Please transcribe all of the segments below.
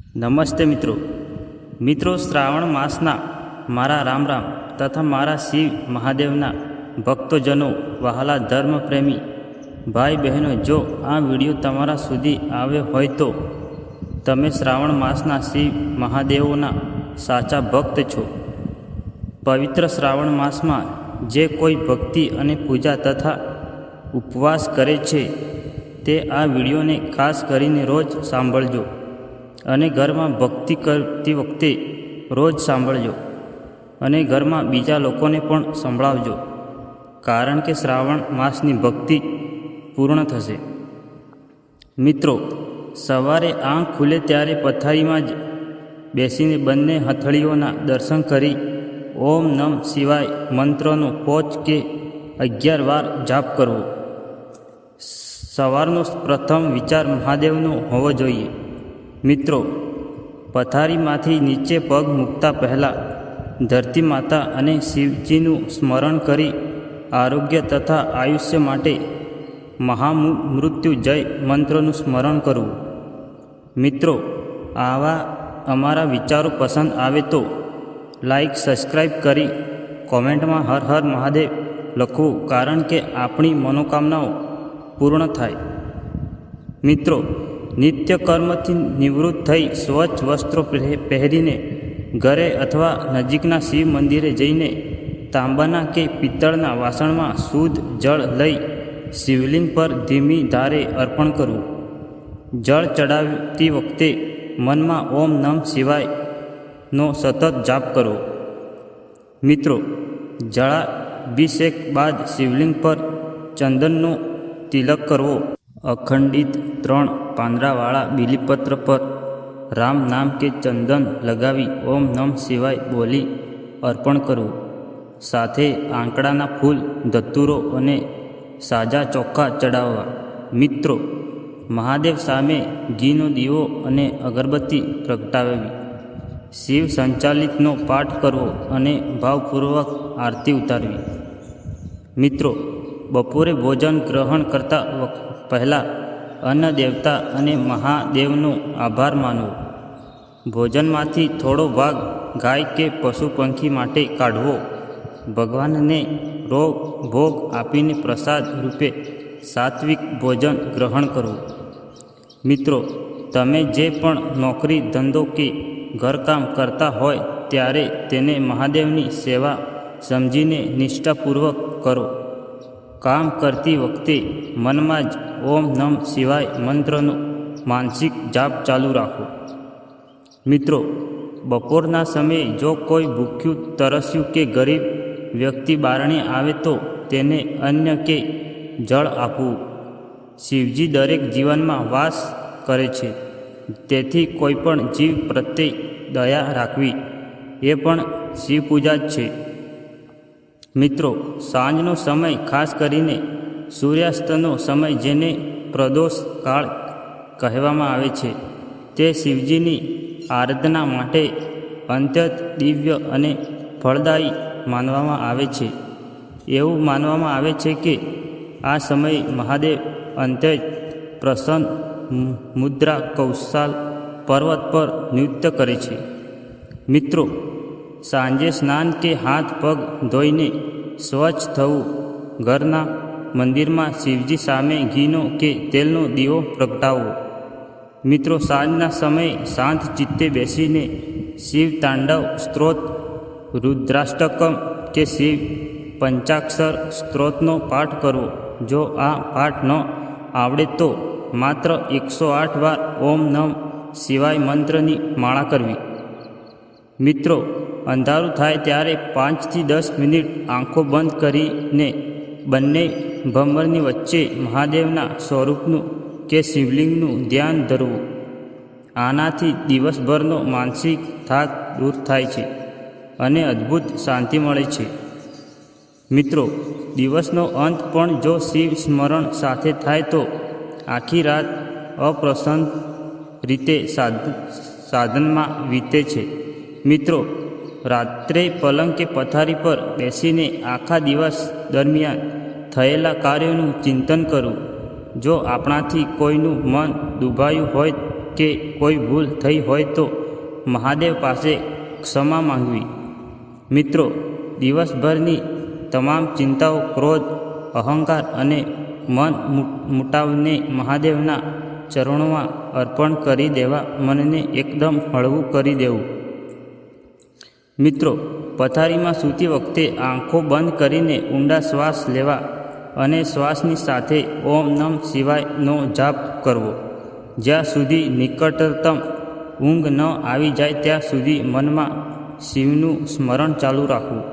નમસ્તે મિત્રો શ્રાવણ માસના મારા રામ રામ તથા મારા શિવ મહાદેવના ભક્તજનો, વહાલા ધર્મપ્રેમી ભાઈ બહેનો, જો આ વિડીયો તમારા સુધી આવ્યો હોય તો તમે શ્રાવણ માસના શિવ મહાદેવોના સાચા ભક્ત છો. પવિત્ર શ્રાવણ માસમાં જે કોઈ ભક્તિ અને પૂજા તથા ઉપવાસ કરે છે તે આ વિડીયોને ખાસ કરીને રોજ સાંભળજો અને ઘરમાં ભક્તિ કરતી વખતે રોજ સાંભળજો અને ઘરમાં બીજા લોકોને પણ સંભળાવજો, કારણ કે શ્રાવણ માસની ભક્તિ પૂર્ણ થશે. મિત્રો, સવારે આંખ ખુલે ત્યારે પથારીમાં જ બેસીને બંને હથેળીઓના દર્શન કરી ઓમ નમ શિવાય મંત્રનો 5 કે 11 વાર જાપ કરવો. સવારનો પ્રથમ વિચાર મહાદેવનો હોવો જોઈએ. મિત્રો, પથારીમાંથી નીચે પગ મૂકતા પહેલાં ધરતી માતા અને શિવજીનું સ્મરણ કરી આરોગ્ય તથા આયુષ્ય માટે મહામૃત્યુજય મંત્રનું સ્મરણ કરવું. મિત્રો, આવા અમારા વિચારો પસંદ આવે તો લાઈક, સબસ્ક્રાઈબ કરી કોમેન્ટમાં હર હર મહાદેવ લખવું, કારણ કે આપણી મનોકામનાઓ પૂર્ણ થાય. મિત્રો, નિત્ય કર્મથી નિવૃત્ત થઈ સ્વચ્છ વસ્ત્રો પહેરીને ઘરે અથવા નજીકના શિવ મંદિરે જઈને તાંબાના કે પિત્તળના વાસણમાં શુદ્ધ જળ લઈ શિવલિંગ પર ધીમી ધારે અર્પણ કરવું. જળ ચડાવતી વખતે મનમાં ઓમ નમ શિવાયનો સતત જાપ કરવો. મિત્રો, જળાભિષેક બાદ શિવલિંગ પર ચંદનનો તિલક કરવો. અખંડિત 3 પાંદડાવાળા બીલીપત્ર પર રામ નામ કે ચંદન લગાવી ઓમ નમ શિવાય બોલી અર્પણ કરવું. સાથે આંકડાના ફૂલ, ધતુરો અને સાજા ચોખા ચડાવવા. મિત્રો, મહાદેવ સામે ઘીનો દીવો અને અગરબત્તી પ્રગટાવવી. શિવ સંચાલિતનો પાઠ કરવો અને ભાવપૂર્વક આરતી ઉતારવી. મિત્રો, બપોરે ભોજન ગ્રહણ કરતા પહેલાં અન્ન દેવતા અને મહાદેવનો આભાર માનવો. ભોજનમાંથી થોડો ભાગ ગાય કે પશુ પંખી માટે કાઢવો. ભગવાનને ભોગ આપીને પ્રસાદ રૂપે સાત્વિક ભોજન ગ્રહણ કરવું. મિત્રો, તમે જે પણ નોકરી, ધંધો કે ઘરકામ કરતા હોય ત્યારે તેને મહાદેવની સેવા સમજીને નિષ્ઠાપૂર્વક કરો. કામ કરતી વખતે મનમાં જ ઓમ નમ શિવાય મંત્રનો માનસિક જાપ ચાલુ રાખો. મિત્રો, બપોરના સમયે જો કોઈ ભૂખ્યું, તરસ્યું કે ગરીબ વ્યક્તિ બારણે આવે તો તેને અન્ન કે જળ આપવું. શિવજી દરેક જીવનમાં વાસ કરે છે, તેથી કોઈ પણ જીવ પ્રત્યે દયા રાખવી એ પણ શિવ પૂજા જ છે. મિત્રો, સાંજનો સમય, ખાસ કરીને સૂર્યાસ્તનો સમય, જેને પ્રદોષ કાળ કહેવામાં આવે છે, તે શિવજીની આરાધના માટે અત્યંત દિવ્ય અને ફળદાયી માનવામાં આવે છે. એવું માનવામાં આવે છે કે આ સમયે મહાદેવ અત્યંત પ્રસન્ન મુદ્રા કૌશાલ પર્વત પર નૃત્ય કરે છે. મિત્રો, સાંજે સ્નાન કે હાથ પગ ધોઈને સ્વચ્છ થવું. ઘરના મંદિરમાં શિવજી સામે ઘીનો કે તેલનો દીવો પ્રગટાવવો. મિત્રો, સાંજના સમયે શાંત ચિત્તે બેસીને શિવ તાંડવ સ્ત્રોત, રુદ્રાષ્ટકમ કે શિવ પંચાક્ષર સ્ત્રોતનો પાઠ કરવો. જો આ પાઠ ન આવડે તો માત્ર 108 વાર ઓમ નમ શિવાય મંત્રની માળા કરવી. મિત્રો, અંધારું થાય ત્યારે 5 થી 10 મિનિટ આંખો બંધ કરીને બંને ભમરની વચ્ચે મહાદેવના સ્વરૂપનું કે શિવલિંગનું ધ્યાન ધરવું. આનાથી દિવસભરનો માનસિક થાક દૂર થાય છે અને અદ્ભુત શાંતિ મળે છે. મિત્રો, દિવસનો અંત પણ જો શિવ સ્મરણ સાથે થાય તો આખી રાત અપ્રસન્ન રીતે સાધનમાં વીતે છે. મિત્રો, રાત્રે પલંગ કે પથારી પર બેસીને આખા દિવસ દરમિયાન થયેલા કાર્યોનું ચિંતન કરવું. જો આપણાથી કોઈનું મન દુભાયું હોય કે કોઈ ભૂલ થઈ હોય તો મહાદેવ પાસે ક્ષમા માંગવી. મિત્રો, દિવસભરની તમામ ચિંતાઓ, ક્રોધ, અહંકાર અને મન મુટાવને મહાદેવના ચરણોમાં અર્પણ કરી દેવા. મનને એકદમ હળવું કરી દેવું. મિત્રો, પથારીમાં સૂતી વખતે આંખો બંધ કરીને ઊંડા શ્વાસ લેવા અને શ્વાસની સાથે ઓમ નમ શિવાયનો જાપ કરવો. જ્યાં સુધી નિકટતમ ઊંઘ ન આવી જાય ત્યાં સુધી મનમાં શિવનું સ્મરણ ચાલુ રાખવું.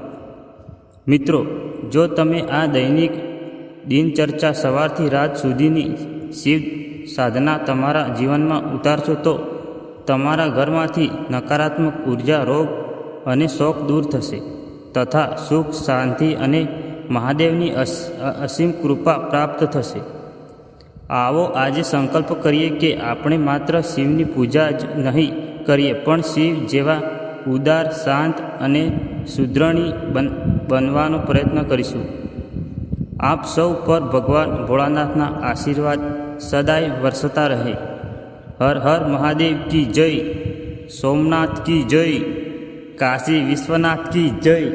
મિત્રો, જો તમે આ દૈનિક દિનચર્ચા સવારથી રાત સુધીની શિવ સાધના તમારા જીવનમાં ઉતારશો તો તમારા ઘરમાંથી નકારાત્મક ઉર્જા, રોગ અને શોક દૂર થશે તથા સુખ, શાંતિ અને મહાદેવની અસીમ કૃપા પ્રાપ્ત થશે. આવો આજે સંકલ્પ કરીએ કે આપણે માત્ર શિવની પૂજા જ નહીં કરીએ પણ શિવ જેવા ઉદાર, શાંત અને સુદ્રઢી બનવાનો પ્રયત્ન કરીશું. આપ સૌ પર ભગવાન ભોળાનાથના આશીર્વાદ સદાય વરસતા રહે. હર હર મહાદેવ કી જય. સોમનાથ કી જય. કાશી વિશ્વનાથ કી જય.